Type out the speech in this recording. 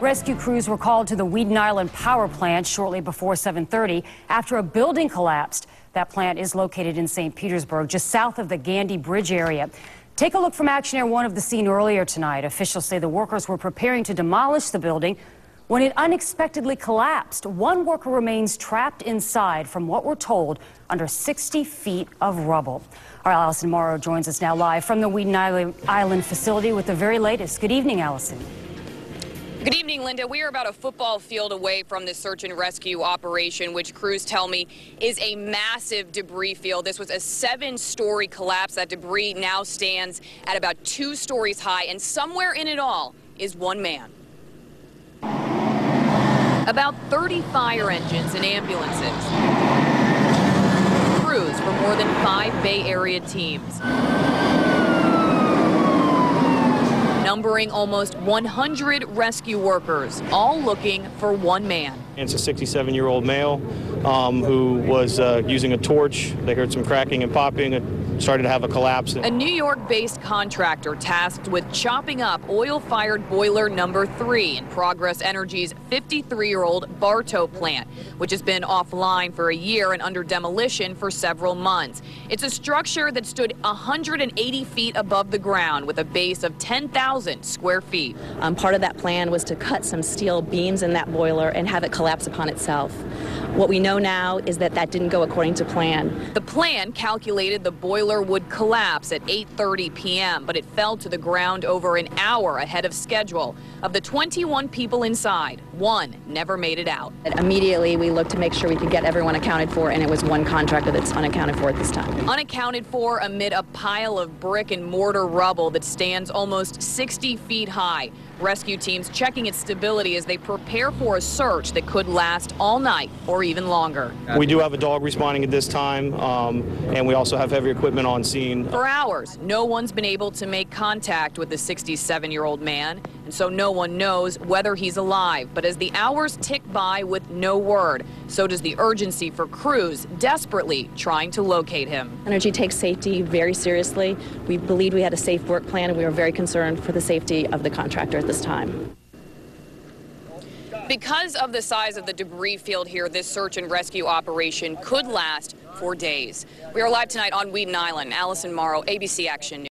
Rescue crews were called to the Weedon Island power plant shortly before 7:30 after a building collapsed. That plant is located in St. Petersburg, just south of the Gandy Bridge area. Take a look from Action Air 1 of the scene earlier tonight. Officials say the workers were preparing to demolish the building when it unexpectedly collapsed. One worker remains trapped inside, from what we're told, under 60 feet of rubble. Our Allison Morrow joins us now live from the Weedon Island facility with the very latest. Good evening, Allison. Good evening, Linda. We are about a football field away from this search and rescue operation, which crews tell me is a massive debris field. This was a 7-story collapse. That debris now stands at about 2 stories high, and somewhere in it all is one man. About 30 fire engines and ambulances. Crews from more than 5 Bay Area teams. Numbering almost 100 rescue workers, all looking for one man. It's a 67-year-old male who was using a torch. They heard some cracking and popping. It started to have a collapse. A New York-based contractor tasked with chopping up oil-fired boiler number 3 in Progress Energy's 53-year-old Bartow plant, which has been offline for a year and under demolition for several months. It's a structure that stood 180 feet above the ground with a base of 10,000 square feet. Part of that plan was to cut some steel beams in that boiler and have it collapse upon itself. What we know now is that that didn't go according to plan. The plan calculated the boiler would collapse at 8:30 p.m., but it fell to the ground over an hour ahead of schedule. Of the 21 people inside, one never made it out. And immediately, we looked to make sure we could get everyone accounted for, and it was one contractor that's unaccounted for at this time. Unaccounted for amid a pile of brick and mortar rubble that stands almost 60 feet high. Rescue teams checking its stability as they prepare for a search that could last all night or even longer. We do have a dog responding at this time, and we also have heavy equipment on scene. For hours, no one's been able to make contact with the 67-year-old man, and so no one knows whether he's alive. But as the hours tick by with no word, so does the urgency for crews desperately trying to locate him. Energy takes safety very seriously. We believed we had a safe work plan, and we were very concerned for the safety of the contractor at this time. Because of the size of the debris field here, this search and rescue operation could last for days. We are live tonight on Weedon Island. Allison Morrow, ABC Action News.